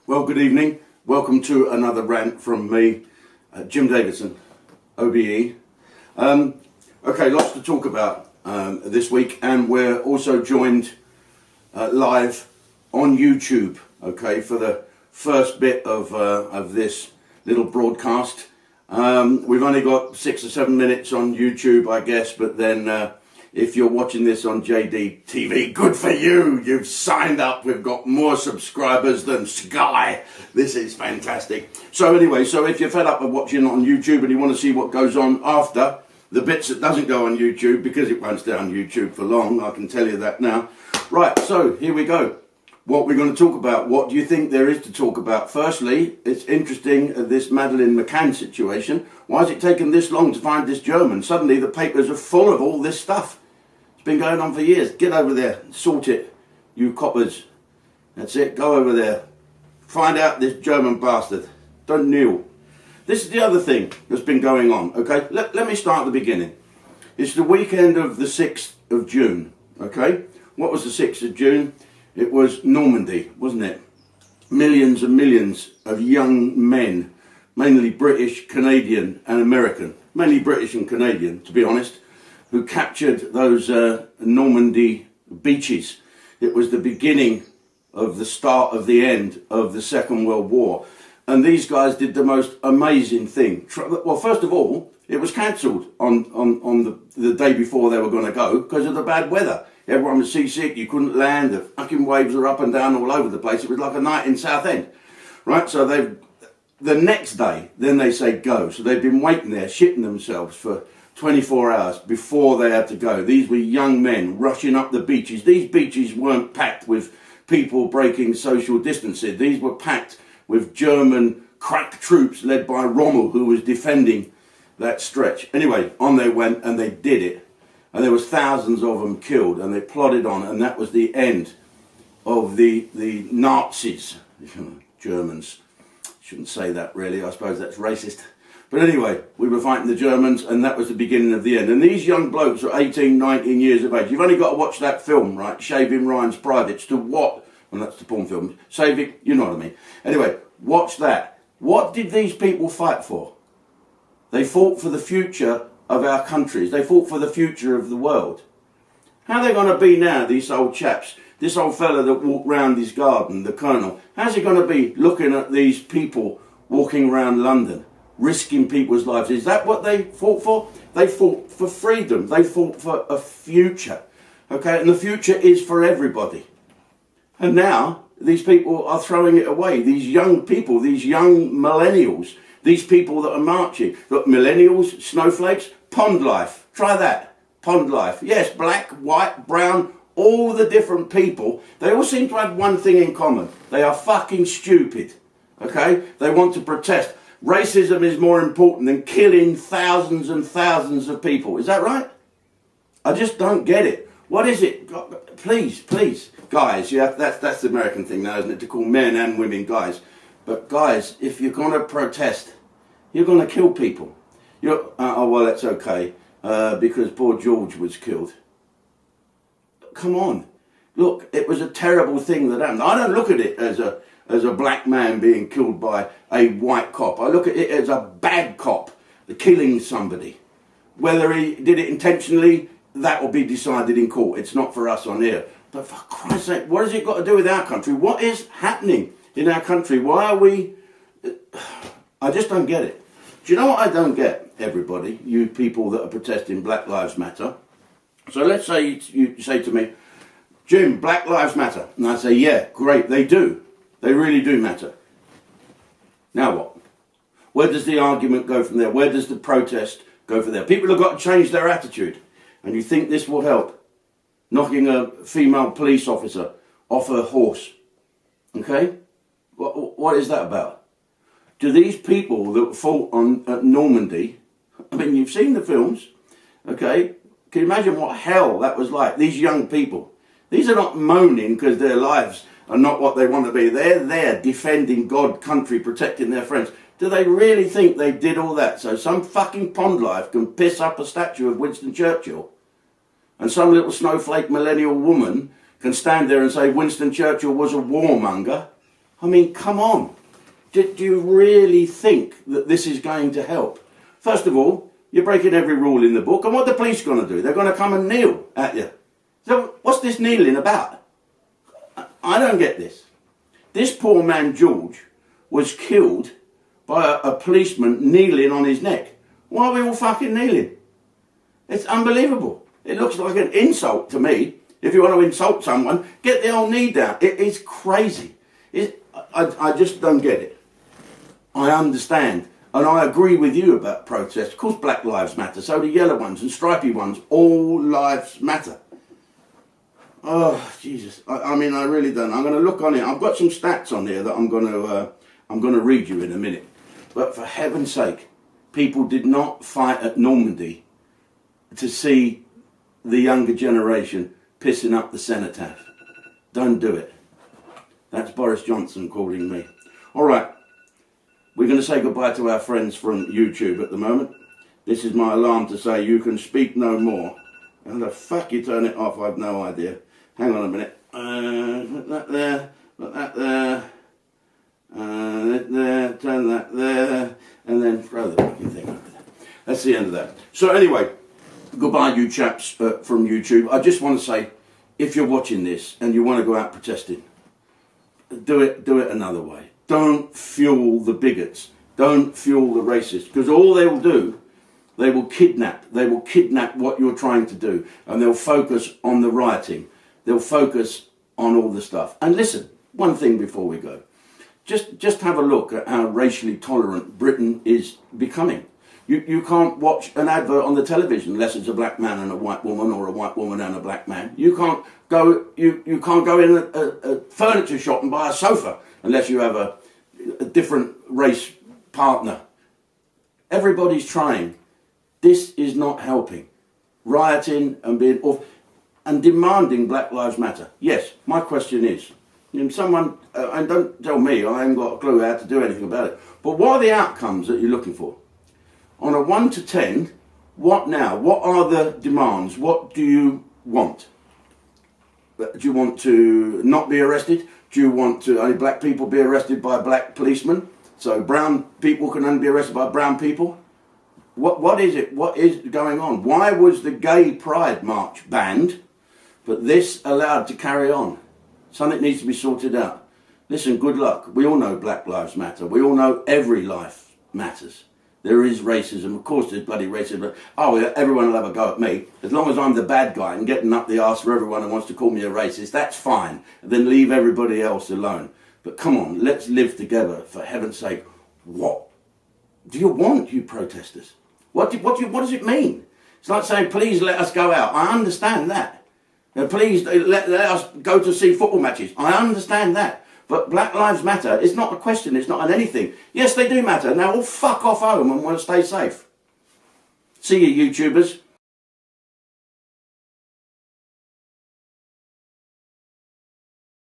Well, good evening. Welcome to another rant from me, Jim Davidson, OBE. Okay, lots to talk about this week, and we're also joined live on YouTube, okay, for the first bit of this little broadcast. We've only got 6 or 7 minutes on YouTube, I guess, but then if you're watching this on JDTV, good for you. You've signed up. We've got more subscribers than Sky. This is fantastic. So anyway, so if you're fed up of watching on YouTube and you want to see what goes on after the bits that doesn't go on YouTube, because it won't stay on YouTube for long, I can tell you that now. Right, so here we go. What we're going to talk about. What do you think there is to talk about? Firstly, it's interesting, this Madeleine McCann situation. Why has it taken this long to find this German? Suddenly the papers are full of all this stuff. It's been going on for years. Get over there, sort it, you coppers. That's it, go over there. Find out this German bastard. Don't kneel. This is the other thing that's been going on, okay? Let me start at the beginning. It's the weekend of the 6th of June, okay? What was the 6th of June? It was Normandy, wasn't it? Millions and millions of young men, mainly British, Canadian and American, mainly British and Canadian, to be honest, who captured those Normandy beaches. It was the beginning of the start of the end of the Second World War. And these guys did the most amazing thing. Well, first of all, it was cancelled on the day before they were going to go because of the bad weather. Everyone was seasick, you couldn't land, the fucking waves were up and down all over the place. It was like a night in Southend. Right, so the next day, then they say go. So they've been waiting there, shitting themselves for 24 hours before they had to go. These were young men rushing up the beaches. These beaches weren't packed with people breaking social distancing. These were packed with German crack troops led by Rommel, who was defending that stretch. Anyway, on they went and they did it. And there was thousands of them killed, and they plodded on, and that was the end of the Nazis. Germans. Shouldn't say that really, I suppose that's racist. But anyway, we were fighting the Germans, and that was the beginning of the end. And these young blokes were 18, 19 years of age. You've only got to watch that film, right? Shaving Ryan's Privates, to what? Well, that's the porn film. Saving, you know what I mean. Anyway, watch that. What did these people fight for? They fought for the future of our countries. They fought for the future of the world. How are they going to be now, these old chaps? This old fella that walked round his garden, the colonel. How's he going to be looking at these people walking around London, risking people's lives? Is that what they fought for? They fought for freedom. They fought for a future. Okay, and the future is for everybody. And now these people are throwing it away. These young people, these young millennials, these people that are marching. Look, millennials, snowflakes, pond life. Try that. Pond life. Yes, black, white, brown, all the different people. They all seem to have one thing in common. They are fucking stupid. Okay? They want to protest. Racism is more important than killing thousands and thousands of people. Is that right? I just don't get it. What is it? Please, guys. Yeah, that's the American thing now, isn't it? To call men and women guys. But guys, if you're going to protest, you're going to kill people. Oh, well, that's okay, because poor George was killed. Come on. Look, it was a terrible thing that happened. I don't look at it as a black man being killed by a white cop. I look at it as a bad cop killing somebody. Whether he did it intentionally, that will be decided in court. It's not for us on here. But for Christ's sake, what has it got to do with our country? What is happening in our country? Why are we... I just don't get it. Do you know what I don't get, everybody? You people that are protesting Black Lives Matter. So let's say you say to me, Jim, Black Lives Matter. And I say, yeah, great, they do. They really do matter. Now what? Where does the argument go from there? Where does the protest go from there? People have got to change their attitude. And you think this will help? Knocking a female police officer off her horse. Okay? What is that about? Do these people that fought at Normandy, I mean, you've seen the films, okay? Can you imagine what hell that was like? These young people. These are not moaning because their lives are not what they want to be. They're there defending God, country, protecting their friends. Do they really think they did all that so some fucking pond life can piss up a statue of Winston Churchill? And some little snowflake millennial woman can stand there and say Winston Churchill was a warmonger? I mean, come on. Do you really think that this is going to help? First of all, you're breaking every rule in the book, and what are the police going to do? They're going to come and kneel at you. So what's this kneeling about? I don't get this. This poor man, George, was killed by a policeman kneeling on his neck. Why are we all fucking kneeling? It's unbelievable. It looks like an insult to me. If you want to insult someone, get the old knee down. It is crazy. I just don't get it. I understand. And I agree with you about protests. Of course black lives matter. So do yellow ones and stripy ones. All lives matter. Oh, Jesus. I mean, I really don't. I'm going to look on it. I've got some stats on here that I'm going to read you in a minute. But for heaven's sake, people did not fight at Normandy to see the younger generation pissing up the cenotaph. Don't do it. That's Boris Johnson calling me. All right. We're going to say goodbye to our friends from YouTube at the moment. This is my alarm to say you can speak no more. How the fuck you turn it off, I've no idea. Hang on a minute. Put that there, put that there, there, turn that there, and then throw the fucking thing over there. That's the end of that. So anyway, goodbye you chaps from YouTube. I just want to say, if you're watching this and you want to go out protesting, do it another way. Don't fuel the bigots. Don't fuel the racists. Because all they will do, they will kidnap. They will kidnap what you're trying to do. And they'll focus on the rioting. They'll focus on all the stuff. And listen, one thing before we go. Just have a look at how racially tolerant Britain is becoming. You can't watch an advert on the television unless it's a black man and a white woman, or a white woman and a black man. You can't go in a furniture shop and buy a sofa unless you have a different race partner. Everybody's trying. This is not helping. Rioting and being off and demanding Black Lives Matter. Yes, my question is, someone, and don't tell me, I haven't got a clue how to do anything about it, but what are the outcomes that you're looking for? On a 1 to 10, what now? What are the demands? What do you want? Do you want to not be arrested? Do you want to only black people be arrested by black policemen? So brown people can only be arrested by brown people? What is it? What is going on? Why was the gay pride march banned, but this allowed to carry on? Something needs to be sorted out. Listen, good luck. We all know Black Lives Matter. We all know every life matters. There is racism. Of course there's bloody racism. Oh, everyone will have a go at me. As long as I'm the bad guy and getting up the arse for everyone who wants to call me a racist, that's fine. And then leave everybody else alone. But come on, let's live together, for heaven's sake. What do you want, you protesters? What does it mean? It's like saying, please let us go out. I understand that. Please let us go to see football matches. I understand that. But Black Lives Matter, it's not a question, it's not an anything. Yes, they do matter. Now all fuck off home and want to stay safe. See you, YouTubers.